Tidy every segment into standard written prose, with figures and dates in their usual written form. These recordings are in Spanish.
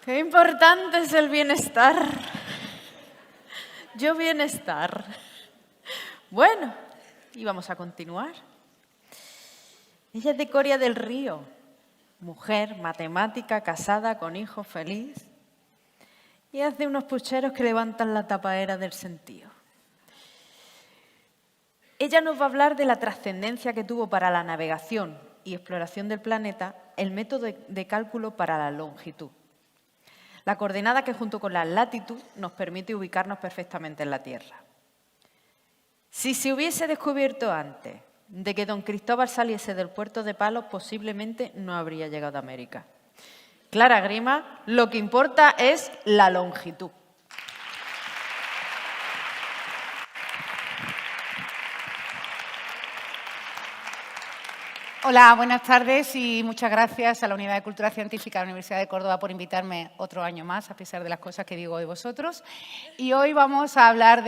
Qué importante es el bienestar. Yo bienestar. Bueno, y vamos a continuar. Ella es de Coria del Río, mujer, matemática, casada, con hijo, feliz. Y hace unos pucheros que levantan la tapadera del sentido. Ella nos va a hablar de la trascendencia que tuvo para la navegación y exploración del planeta el método de cálculo para la longitud. La coordenada que junto con la latitud nos permite ubicarnos perfectamente en la Tierra. Si se hubiese descubierto antes de que don Cristóbal saliese del puerto de Palos, posiblemente no habría llegado a América. Clara Grima, lo que importa es la longitud. Hola, buenas tardes y muchas gracias a la Unidad de Cultura Científica de la Universidad de Córdoba por invitarme otro año más, a pesar de las cosas que digo de vosotros. Y hoy vamos a hablar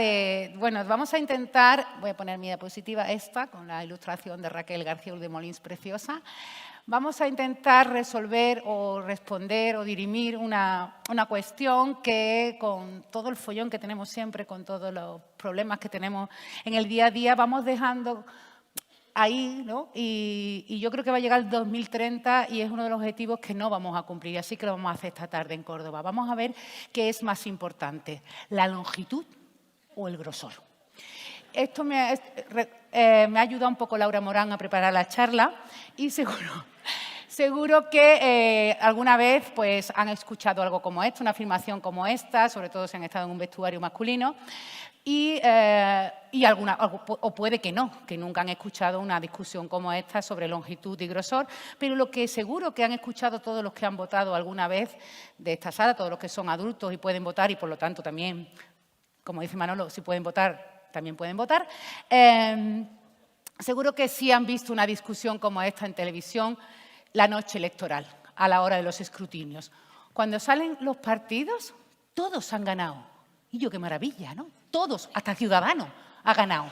vamos a intentar, voy a poner mi diapositiva esta, con la ilustración de Raquel García Uldemolins, preciosa. Vamos a intentar resolver o responder o dirimir una cuestión que, con todo el follón que tenemos siempre, con todos los problemas que tenemos en el día a día, vamos dejando ahí, ¿no? Y yo creo que va a llegar el 2030 y es uno de los objetivos que no vamos a cumplir, así que lo vamos a hacer esta tarde en Córdoba. Vamos a ver qué es más importante, la longitud o el grosor. Esto me ha ayudado un poco Laura Morán a preparar la charla y seguro que alguna vez pues, han escuchado algo como esto, una afirmación como esta, sobre todo si han estado en un vestuario masculino. O puede que no, que nunca han escuchado una discusión como esta sobre longitud y grosor, pero lo que seguro que han escuchado todos los que han votado alguna vez de esta sala, todos los que son adultos y pueden votar y por lo tanto también, como dice Manolo, si pueden votar, también pueden votar, seguro que sí han visto una discusión como esta en televisión la noche electoral, a la hora de los escrutinios. Cuando salen los partidos, todos han ganado. Y yo, qué maravilla, ¿no? Todos, hasta Ciudadanos, ha ganado.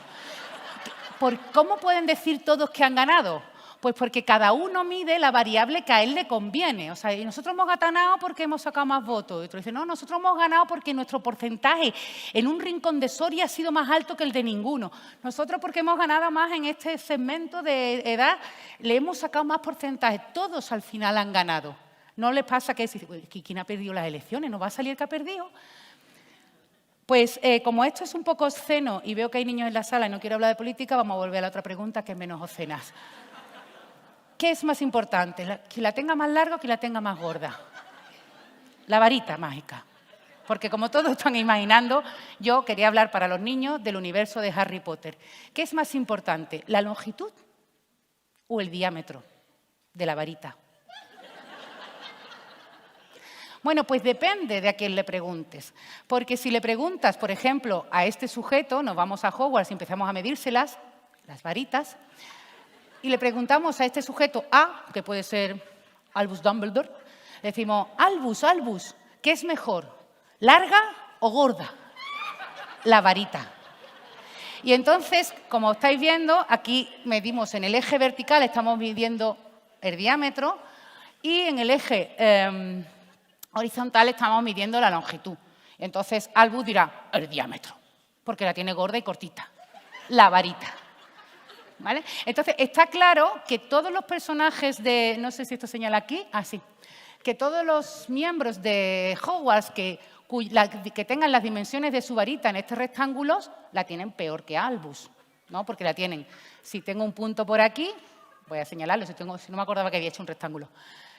¿Cómo pueden decir todos que han ganado? Pues porque cada uno mide la variable que a él le conviene. O sea, y nosotros hemos ganado porque hemos sacado más votos. Y otro dice, no, nosotros hemos ganado porque nuestro porcentaje en un rincón de Soria ha sido más alto que el de ninguno. Nosotros porque hemos ganado más en este segmento de edad, le hemos sacado más porcentaje. Todos al final han ganado. ¿No les pasa que quién ha perdido las elecciones? ¿No va a salir el que ha perdido? Pues como esto es un poco obsceno y veo que hay niños en la sala y no quiero hablar de política, vamos a volver a la otra pregunta que es menos obscena. ¿Qué es más importante? ¿Que la tenga más larga o que la tenga más gorda? La varita mágica. Porque como todos están imaginando, yo quería hablar para los niños del universo de Harry Potter. ¿Qué es más importante? ¿La longitud o el diámetro de la varita? Bueno, pues depende de a quién le preguntes. Porque si le preguntas, por ejemplo, a este sujeto, nos vamos a Hogwarts y empezamos a medírselas, las varitas, y le preguntamos a este sujeto A, que puede ser Albus Dumbledore, le decimos, Albus, ¿qué es mejor? ¿Larga o gorda? La varita. Y entonces, como estáis viendo, aquí medimos en el eje vertical, estamos midiendo el diámetro, y en el eje horizontal estamos midiendo la longitud. Entonces, Albus dirá el diámetro, porque la tiene gorda y cortita, la varita. ¿Vale? Entonces, está claro que todos los personajes de... No sé si esto señala aquí. Sí. Que todos los miembros de Hogwarts que tengan las dimensiones de su varita en este rectángulo, la tienen peor que Albus, ¿no? Porque la tienen... Si tengo un punto por aquí, voy a señalarlo, si no me acordaba que había hecho un rectángulo.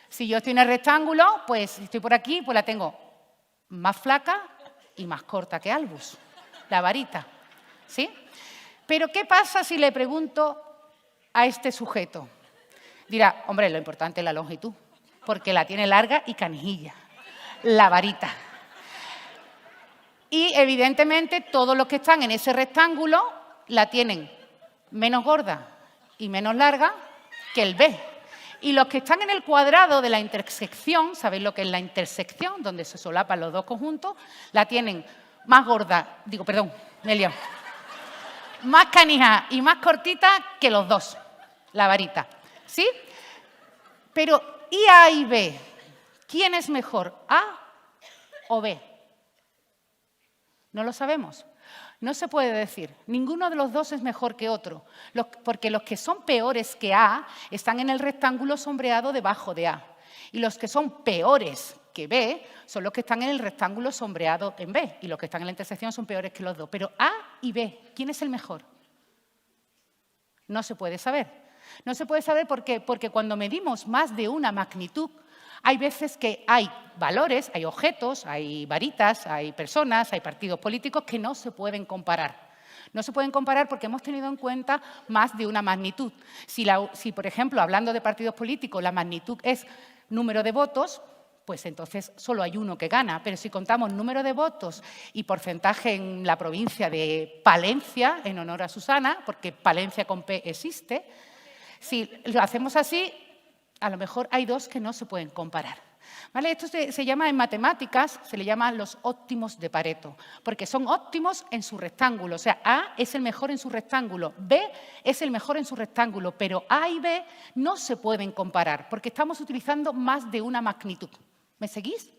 Si yo estoy en el rectángulo, pues si estoy por aquí, pues la tengo más flaca y más corta que Albus, la varita, ¿sí? Pero ¿qué pasa si le pregunto a este sujeto? Dirá, hombre, lo importante es la longitud, porque la tiene larga y canijilla, la varita. Y evidentemente todos los que están en ese rectángulo la tienen menos gorda y menos larga que el B. Y los que están en el cuadrado de la intersección, ¿sabéis lo que es la intersección? Donde se solapan los dos conjuntos, la tienen más gorda, más canija y más cortita que los dos, la varita, ¿sí? Pero, ¿y A y B? ¿Quién es mejor, A o B? No lo sabemos. No se puede decir. Ninguno de los dos es mejor que otro, porque los que son peores que A están en el rectángulo sombreado debajo de A. Y los que son peores que B son los que están en el rectángulo sombreado en B. Y los que están en la intersección son peores que los dos. Pero A y B, ¿quién es el mejor? No se puede saber. No se puede saber ¿por qué? Porque cuando medimos más de una magnitud, hay veces que hay valores, hay objetos, hay varitas, hay personas, hay partidos políticos que no se pueden comparar. No se pueden comparar porque hemos tenido en cuenta más de una magnitud. Si, por ejemplo, hablando de partidos políticos, la magnitud es número de votos, pues entonces solo hay uno que gana. Pero si contamos número de votos y porcentaje en la provincia de Palencia, en honor a Susana, porque Palencia con P existe, si lo hacemos así, a lo mejor hay dos que no se pueden comparar. ¿Vale? Esto se llama en matemáticas, se le llama los óptimos de Pareto, porque son óptimos en su rectángulo. O sea, A es el mejor en su rectángulo, B es el mejor en su rectángulo, pero A y B no se pueden comparar porque estamos utilizando más de una magnitud. ¿Me seguís?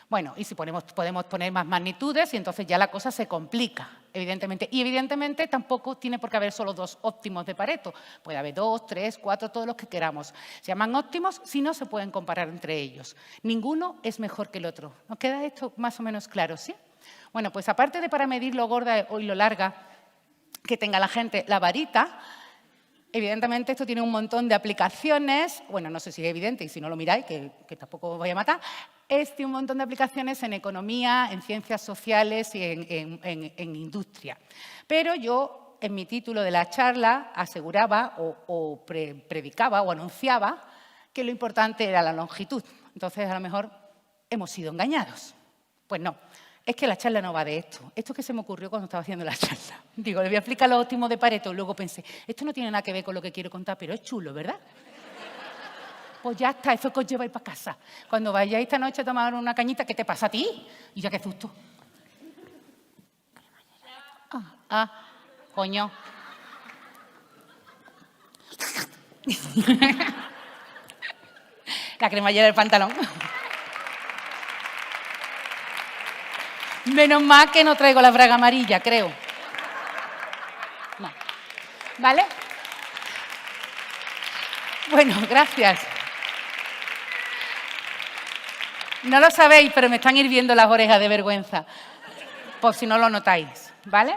Bueno, y si podemos poner más magnitudes y entonces ya la cosa se complica, evidentemente. Y evidentemente tampoco tiene por qué haber solo dos óptimos de Pareto. Puede haber 2, 3, 4, todos los que queramos. Se llaman óptimos si no se pueden comparar entre ellos. Ninguno es mejor que el otro. ¿Nos queda esto más o menos claro, sí? Bueno, pues aparte de para medir lo gorda y lo larga que tenga la gente la varita, evidentemente esto tiene un montón de aplicaciones. Bueno, no sé si es evidente y si no lo miráis, que tampoco os vaya a matar. Tiene un montón de aplicaciones en economía, en ciencias sociales y en industria. Pero yo, en mi título de la charla, aseguraba o predicaba o anunciaba que lo importante era la longitud. Entonces, a lo mejor hemos sido engañados. Pues no, es que la charla no va de esto. Esto es que se me ocurrió cuando estaba haciendo la charla. Digo, le voy a explicar los óptimos de Pareto. Luego pensé, esto no tiene nada que ver con lo que quiero contar, pero es chulo, ¿verdad? Pues ya está, eso que os lleváis para casa. Cuando vayáis esta noche a tomar una cañita, ¿qué te pasa a ti? Y ya qué susto. Coño. La cremallera del pantalón. Menos mal que no traigo la braga amarilla, creo. No. ¿Vale? Bueno, gracias. No lo sabéis, pero me están hirviendo las orejas de vergüenza, por si no lo notáis, ¿vale?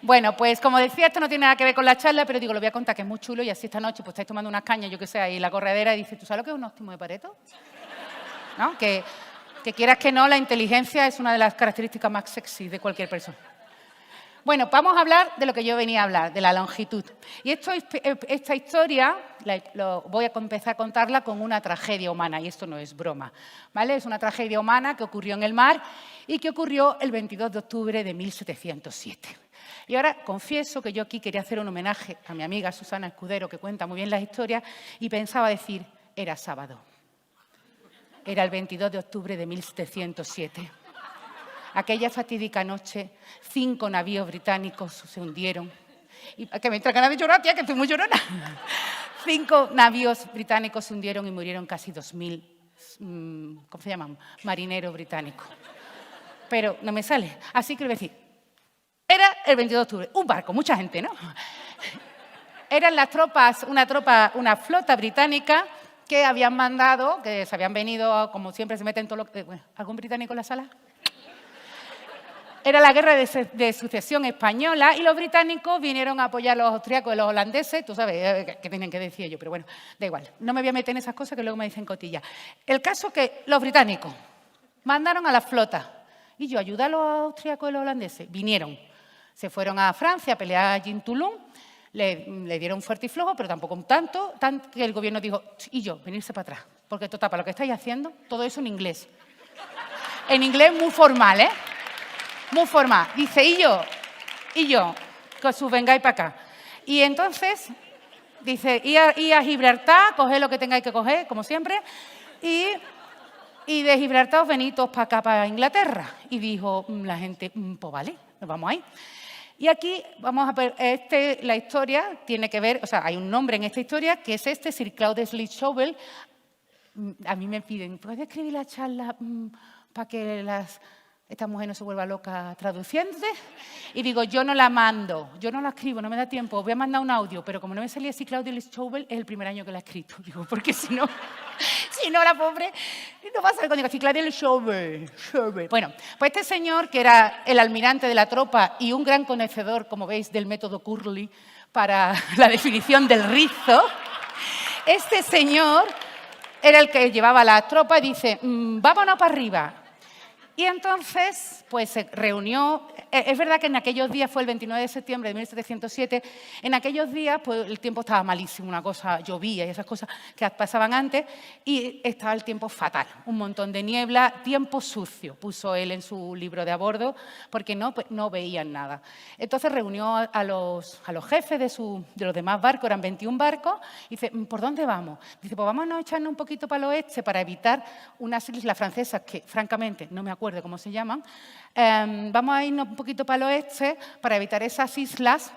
Bueno, pues como decía, esto no tiene nada que ver con la charla, pero digo, lo voy a contar, que es muy chulo, y así esta noche pues estáis tomando unas cañas, yo qué sé, ahí en la corredera, y dices, ¿tú sabes lo que es un óptimo de Pareto? ¿No? Que quieras que no, la inteligencia es una de las características más sexy de cualquier persona. Bueno, vamos a hablar de lo que yo venía a hablar, de la longitud. Y esta historia voy a empezar a contarla con una tragedia humana, y esto no es broma, ¿vale? Es una tragedia humana que ocurrió en el mar y que ocurrió el 22 de octubre de 1707. Y ahora confieso que yo aquí quería hacer un homenaje a mi amiga Susana Escudero, que cuenta muy bien las historias, y pensaba decir, era sábado. Era el 22 de octubre de 1707. Aquella fatídica noche, 5 navíos británicos se hundieron. Y que me entra ganas de llorar, tía, que estoy muy llorona. 5 navíos británicos se hundieron y murieron casi 2.000, ¿cómo se llaman? Marineros británicos. Pero no me sale. Así que le voy a decir, era el 22 de octubre, un barco, mucha gente, ¿no? Eran las tropas, una flota británica que habían mandado, que se habían venido, como siempre se meten todos los... ¿Algún británico en la sala? Era la guerra de sucesión española y los británicos vinieron a apoyar a los austríacos y los holandeses. Tú sabes qué tienen que decir ellos, pero bueno, da igual. No me voy a meter en esas cosas que luego me dicen cotilla. El caso es que los británicos mandaron a la flota y yo ayudé a los austríacos y los holandeses. Vinieron, se fueron a Francia a pelear allí en Toulon, le dieron fuerte y flojo, pero tampoco un tanto que el gobierno dijo, y yo, venirse para atrás, porque total, para lo que estáis haciendo, todo eso en inglés. En inglés muy formal, ¿eh? Muy formal. Dice, y yo, que os vengáis para acá. Y entonces, dice, y a Gibraltar, coged lo que tengáis que coger, como siempre, y de Gibraltar os venís todos para acá, para Inglaterra. Y dijo la gente, pues vale, nos vamos ahí. Y aquí vamos a ver, la historia tiene que ver, o sea, hay un nombre en esta historia, que es Sir Claude Sleeve Chauvel. A mí me piden, ¿puedes escribir la charla para que esta mujer no se vuelva loca traduciéndote. Y digo, yo no la mando, yo no la escribo, no me da tiempo, voy a mandar un audio, pero como no me salía así Claudia Schauble, es el primer año que la he escrito. Digo, porque si no, la pobre, no va a saber cuando digo así, Claudia Schauble. Bueno, pues este señor, que era el almirante de la tropa y un gran conocedor, como veis, del método Curly para la definición del rizo, este señor era el que llevaba la tropa y dice, vámonos para arriba. Y entonces, pues se reunió. Es verdad que en aquellos días, fue el 29 de septiembre de 1707, en aquellos días pues, el tiempo estaba malísimo, una cosa llovía y esas cosas que pasaban antes, y estaba el tiempo fatal, un montón de niebla, tiempo sucio, puso él en su libro de a bordo, porque no veían nada. Entonces reunió a los jefes de los demás barcos, eran 21 barcos, y dice, ¿por dónde vamos? Dice, pues vámonos a echarnos un poquito para el oeste para evitar unas islas francesas que, francamente, no me acuerdo cómo se llaman. Vamos a irnos un poquito para el oeste para evitar esas islas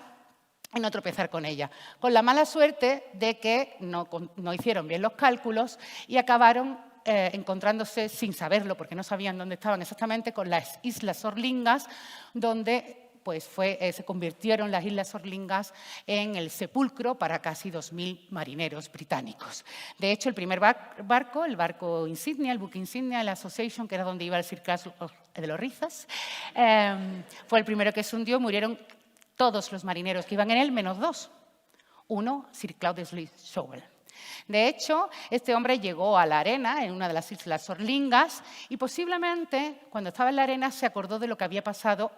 y no tropezar con ellas. Con la mala suerte de que no hicieron bien los cálculos y acabaron encontrándose sin saberlo, porque no sabían dónde estaban exactamente, con las Islas Orlingas, donde pues se convirtieron las Islas Orlingas en el sepulcro para casi 2.000 marineros británicos. De hecho, el primer barco, el barco insignia, el buque insignia, el Association, que era donde iba el Sir Claude de los Rizos, fue el primero que se hundió. Murieron todos los marineros que iban en él, menos 2. Uno, Sir Claude Schauble. De hecho, este hombre llegó a la arena, en una de las Islas Orlingas, y posiblemente, cuando estaba en la arena, se acordó de lo que había pasado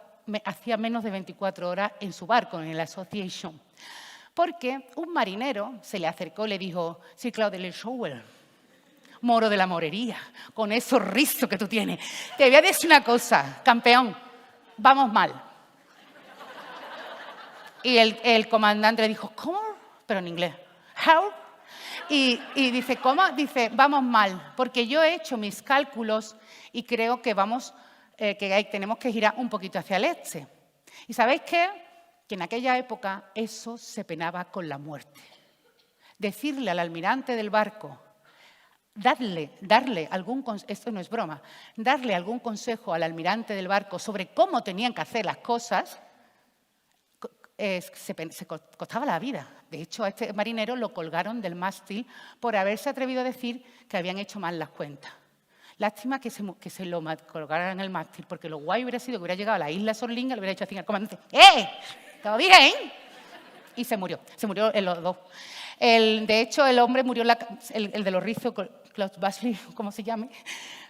hacía menos de 24 horas en su barco, en el Association. Porque un marinero se le acercó y le dijo, Sir Claude Schauble, moro de la morería, con esos rizos que tú tienes, te voy a decir una cosa, campeón, vamos mal. Y el comandante le dijo, ¿cómo? Pero en inglés, how? Y dice, ¿cómo? Dice, vamos mal, porque yo he hecho mis cálculos y creo que tenemos que girar un poquito hacia el este. ¿Y sabéis qué? Que en aquella época eso se penaba con la muerte. Decirle al almirante del barco, darle algún consejo, esto no es broma, darle algún consejo al almirante del barco sobre cómo tenían que hacer las cosas, se costaba la vida. De hecho, a este marinero lo colgaron del mástil por haberse atrevido a decir que habían hecho mal las cuentas. Lástima que se lo colgaran en el mástil, porque lo guay hubiera sido que hubiera llegado a la isla Sorlinga, le hubiera dicho así al comandante, ¿todo bien? Y se murió en los dos. De hecho, el hombre murió, el de los rizos, Klaus Basley, ¿cómo se llame?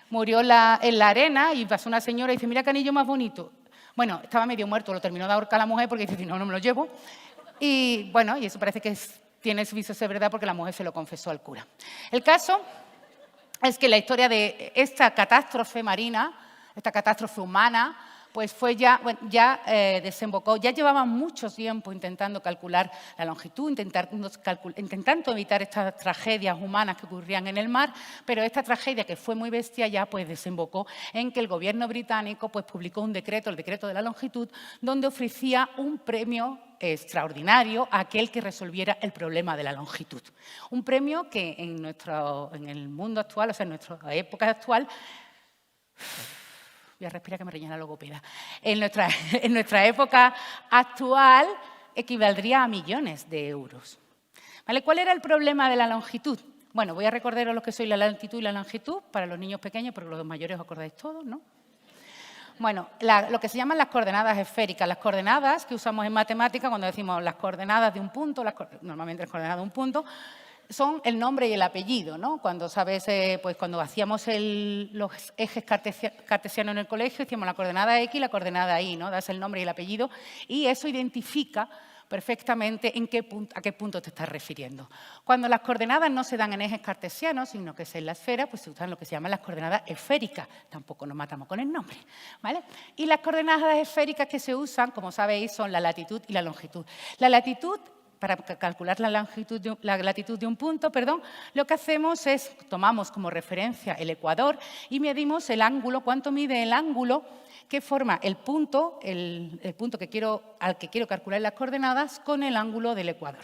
Murió en la arena y pasó una señora y dice, mira qué anillo más bonito. Bueno, estaba medio muerto, lo terminó de ahorcar la mujer porque dice, no me lo llevo. Y bueno, y eso parece que tiene su viso de ser verdad porque la mujer se lo confesó al cura. El caso es que la historia de esta catástrofe marina, esta catástrofe humana, pues fue desembocó. Ya llevaban mucho tiempo intentando calcular la longitud, intentando evitar estas tragedias humanas que ocurrían en el mar, pero esta tragedia, que fue muy bestia, ya pues desembocó en que el gobierno británico pues publicó un decreto, el decreto de la longitud, donde ofrecía un premio extraordinario a aquel que resolviera el problema de la longitud. Un premio que en el mundo actual, o sea, en nuestra época actual, voy a respirar que me rellena la logopeda, en nuestra época actual equivaldría a millones de euros. ¿Vale? ¿Cuál era el problema de la longitud? Bueno, voy a recordaros lo que soy la latitud y la longitud para los niños pequeños, porque los mayores os acordáis todos, ¿no? Bueno, lo que se llaman las coordenadas esféricas, las coordenadas que usamos en matemática cuando decimos las coordenadas de un punto, normalmente las coordenadas de un punto, son el nombre y el apellido, ¿no? Cuando sabes, pues cuando hacíamos los ejes cartesianos en el colegio, decíamos la coordenada X y la coordenada Y, ¿no? Das el nombre y el apellido y eso identifica perfectamente a qué punto te estás refiriendo. Cuando las coordenadas no se dan en ejes cartesianos, sino que es en la esfera, pues se usan lo que se llaman las coordenadas esféricas. Tampoco nos matamos con el nombre, ¿vale? Y las coordenadas esféricas que se usan, como sabéis, son la latitud y la longitud. La latitud, para calcular la latitud de un punto, lo que hacemos es, tomamos como referencia el ecuador y medimos el ángulo, cuánto mide el ángulo que forma el punto al que quiero calcular las coordenadas con el ángulo del ecuador.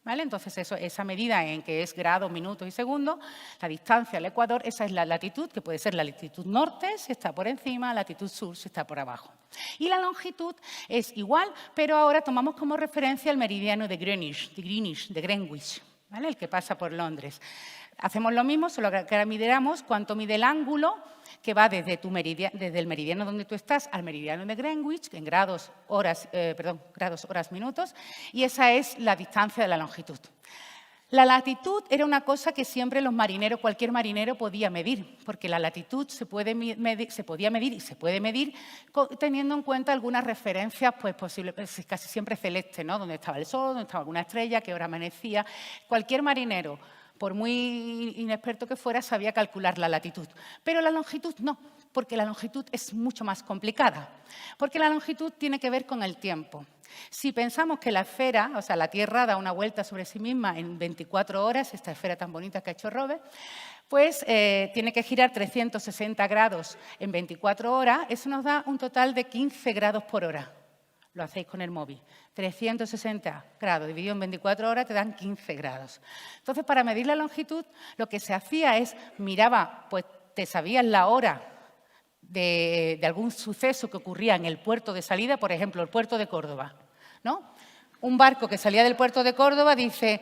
¿vale? Entonces, esa medida en que es grados, minutos y segundos, la distancia al ecuador, esa es la latitud, que puede ser la latitud norte si está por encima, la latitud sur si está por abajo. Y la longitud es igual, pero ahora tomamos como referencia el meridiano de Greenwich, ¿vale? El que pasa por Londres. Hacemos lo mismo, solo que ahora midiramos cuánto mide el ángulo que va desde el meridiano donde tú estás al meridiano de Greenwich, en grados, horas, minutos, y esa es la distancia de la longitud. La latitud era una cosa que siempre los marineros, cualquier marinero podía medir, porque la latitud se podía medir y se puede medir teniendo en cuenta algunas referencias, pues casi siempre celestes, ¿no? Dónde estaba el sol, dónde estaba alguna estrella, qué hora amanecía. Cualquier marinero, por muy inexperto que fuera, sabía calcular la latitud. Pero la longitud no, porque la longitud es mucho más complicada, porque la longitud tiene que ver con el tiempo. Si pensamos que la esfera, o sea, la Tierra da una vuelta sobre sí misma en 24 horas, esta esfera tan bonita que ha hecho Robert, pues tiene que girar 360 grados en 24 horas, eso nos da un total de 15 grados por hora. Lo hacéis con el móvil. 360 grados dividido en 24 horas te dan 15 grados. Entonces, para medir la longitud, lo que se hacía es, miraba, pues te sabías la hora de algún suceso que ocurría en el puerto de salida, por ejemplo, el puerto de Córdoba, ¿no? Un barco que salía del puerto de Córdoba dice,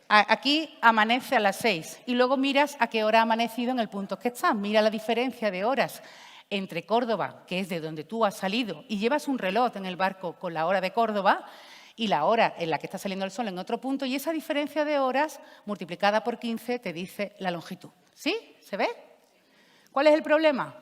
aquí amanece a las 6, y luego miras a qué hora ha amanecido en el punto que estás. Mira la diferencia de horas entre Córdoba, que es de donde tú has salido, y llevas un reloj en el barco con la hora de Córdoba y la hora en la que está saliendo el sol en otro punto, y esa diferencia de horas multiplicada por 15 te dice la longitud. ¿Sí? ¿Se ve? ¿Cuál es el problema?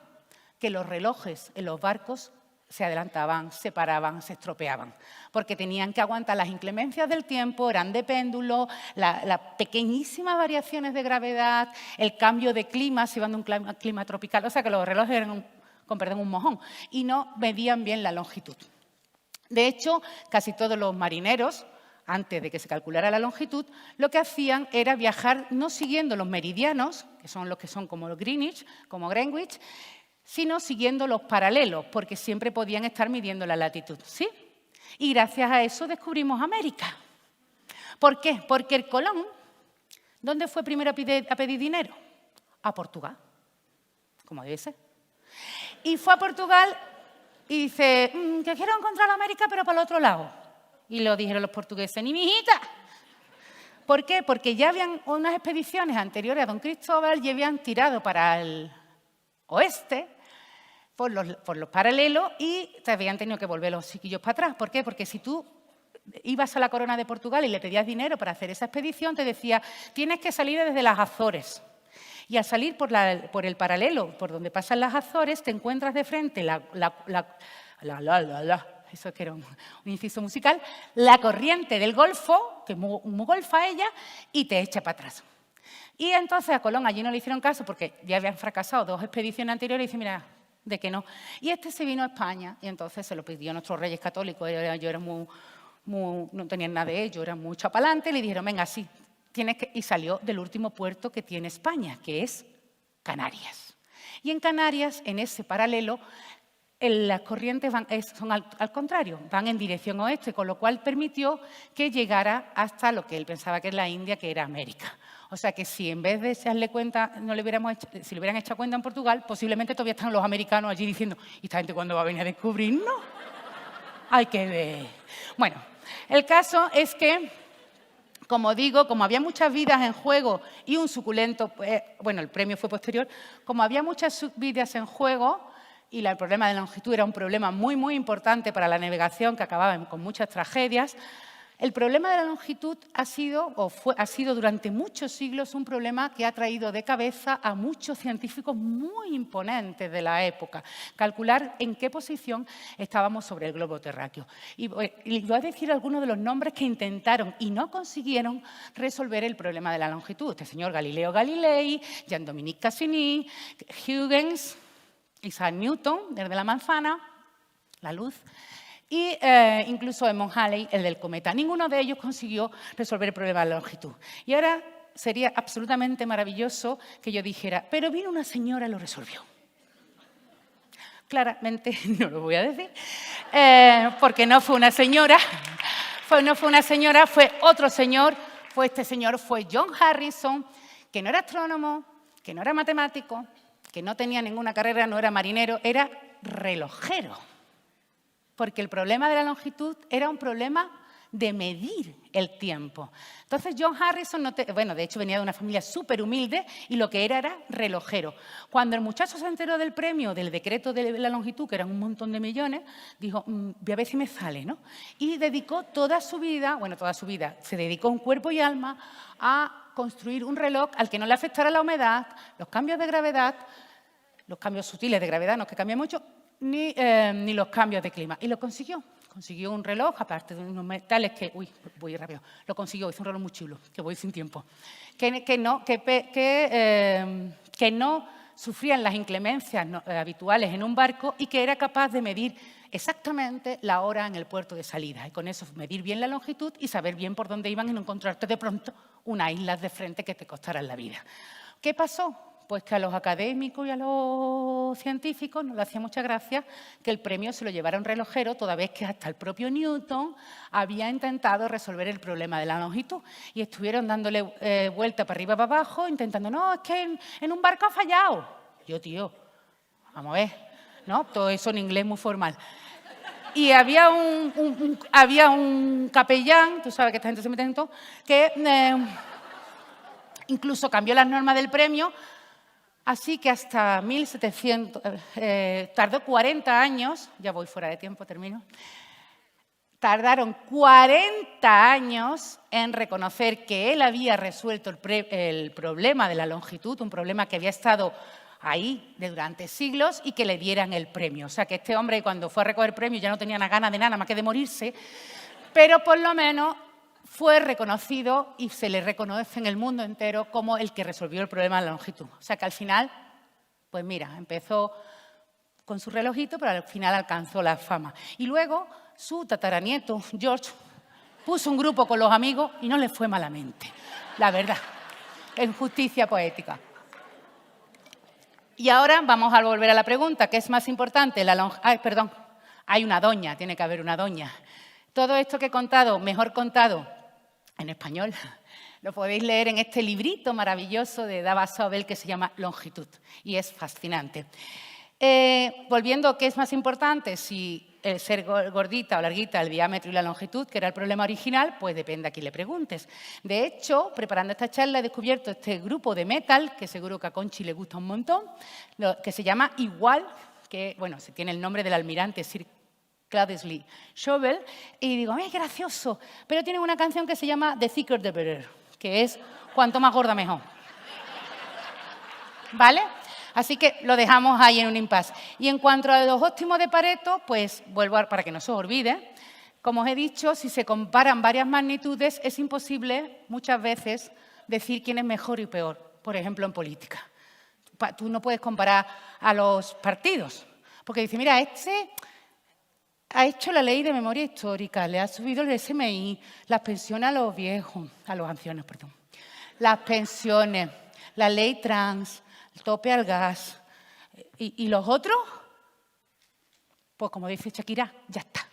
Que los relojes en los barcos se adelantaban, se paraban, se estropeaban, porque tenían que aguantar las inclemencias del tiempo, eran de péndulo, las pequeñísimas variaciones de gravedad, el cambio de clima, si van de un clima tropical, o sea que los relojes eran un mojón, y no medían bien la longitud. De hecho, casi todos los marineros, antes de que se calculara la longitud, lo que hacían era viajar no siguiendo los meridianos, que son los que son como Greenwich, sino siguiendo los paralelos, porque siempre podían estar midiendo la latitud, ¿sí? Y gracias a eso descubrimos América. ¿Por qué? Porque el Colón, ¿dónde fue primero a pedir dinero? A Portugal, como debe ser. Y fue a Portugal y dice, que quiero encontrar América, pero para el otro lado. Y lo dijeron los portugueses, ni mijita. ¿Por qué? Porque ya habían unas expediciones anteriores a Don Cristóbal y habían tirado para el oeste por los paralelos y te habían tenido que volver los chiquillos para atrás. ¿Por qué? Porque si tú ibas a la corona de Portugal y le pedías dinero para hacer esa expedición, te decía, tienes que salir desde las Azores. Y al salir por el paralelo, por donde pasan las Azores, te encuentras de frente eso es que era un inciso musical, la corriente del Golfo, que es muy golfa ella, y te echa para atrás. Y entonces a Colón allí no le hicieron caso porque ya habían fracasado 2 expediciones anteriores y dice, mira, de que no. Y este se vino a España y entonces se lo pidió a nuestros reyes católicos. Yo era no tenían nada de ello, eran muy chapalante, le dijeron, venga, sí, tienes que... Y salió del último puerto que tiene España, que es Canarias. Y en Canarias, en ese paralelo, las corrientes son al contrario, van en dirección oeste, con lo cual permitió que llegara hasta lo que él pensaba que es la India, que era América. O sea que si en vez de echarle cuenta, si le hubieran echado cuenta en Portugal, posiblemente todavía están los americanos allí diciendo, ¿y esta gente cuándo va a venir a descubrirnos? Hay que ver. Bueno, el caso es que, como digo, como había muchas vidas en juego y un suculento, bueno, el premio fue posterior, como había muchas vidas en juego y el problema de longitud era un problema muy, muy importante para la navegación que acababa con muchas tragedias, el problema de la longitud ha sido durante muchos siglos un problema que ha traído de cabeza a muchos científicos muy imponentes de la época. Calcular en qué posición estábamos sobre el globo terráqueo. Y voy a decir algunos de los nombres que intentaron y no consiguieron resolver el problema de la longitud. Este señor Galileo Galilei, Jean-Dominique Cassini, Huygens, Isaac Newton, desde la manzana, la luz, y incluso Edmond Halley, el del cometa. Ninguno de ellos consiguió resolver el problema de la longitud. Y ahora sería absolutamente maravilloso que yo dijera, pero vino una señora y lo resolvió. Claramente no lo voy a decir, porque no fue una señora, no fue una señora, fue otro señor. Este señor fue John Harrison, que no era astrónomo, que no era matemático, que no tenía ninguna carrera, no era marinero, era relojero. Porque el problema de la longitud era un problema de medir el tiempo. Entonces, John Harrison, de hecho venía de una familia súper humilde y lo que era relojero. Cuando el muchacho se enteró del premio, del decreto de la longitud, que eran un montón de millones, dijo, voy a ver si me sale, ¿no? Y dedicó toda su vida, se dedicó en cuerpo y alma a construir un reloj al que no le afectara la humedad, los cambios de gravedad, los cambios sutiles de gravedad, no es que cambie mucho, ni los cambios de clima. Y lo consiguió. Consiguió un reloj, aparte de unos metales que... Uy, voy rápido. Lo consiguió, hizo un reloj muy chulo, que voy sin tiempo. Que no sufrían las inclemencias habituales en un barco y que era capaz de medir exactamente la hora en el puerto de salida. Y con eso medir bien la longitud y saber bien por dónde iban y no encontrarte de pronto unas islas de frente que te costaran la vida. ¿Qué pasó? Pues que a los académicos y a los científicos no le hacía mucha gracia que el premio se lo llevara un relojero, toda vez que hasta el propio Newton había intentado resolver el problema de la longitud. Y estuvieron dándole vuelta para arriba, para abajo, intentando, no, es que en un barco ha fallado. Yo, tío, vamos a ver, ¿no? Todo eso en inglés muy formal. Y había un capellán, tú sabes que esta gente se mete en todo, que incluso cambió las normas del premio. Así que hasta 1700, tardó 40 años, ya voy fuera de tiempo, termino, tardaron 40 años en reconocer que él había resuelto el problema de la longitud, un problema que había estado ahí durante siglos y que le dieran el premio. O sea, que este hombre cuando fue a recoger el premio ya no tenía ganas de nada más que de morirse, pero por lo menos fue reconocido y se le reconoce en el mundo entero como el que resolvió el problema de la longitud. O sea que al final, pues mira, empezó con su relojito, pero al final alcanzó la fama. Y luego su tataranieto, George, puso un grupo con los amigos y no le fue malamente, la verdad, en justicia poética. Y ahora vamos a volver a la pregunta, ¿qué es más importante? Hay una doña, tiene que haber una doña. Todo esto que he contado, mejor contado en español, lo podéis leer en este librito maravilloso de Dava Sobel que se llama Longitud y es fascinante. Volviendo a qué es más importante, si el ser gordita o larguita, el diámetro y la longitud, que era el problema original, pues depende a quién le preguntes. De hecho, preparando esta charla he descubierto este grupo de metal, que seguro que a Conchi le gusta un montón, que se llama Igual, que bueno, se tiene el nombre del almirante Sir Cloudesley Shovel, y digo, ¡ay, qué gracioso! Pero tienen una canción que se llama The Thicker the Better, que es cuanto más gorda mejor. ¿Vale? Así que lo dejamos ahí en un impasse. Y en cuanto a los óptimos de Pareto, pues vuelvo para que no se os olvide, como os he dicho, si se comparan varias magnitudes, es imposible muchas veces decir quién es mejor y peor, por ejemplo, en política. Tú no puedes comparar a los partidos, porque dice, mira, este ha hecho la ley de memoria histórica, le ha subido el SMI, las pensiones a los viejos, a los ancianos, perdón, las pensiones, la ley trans, el tope al gas. ¿Y los otros? Pues como dice Shakira, ya está.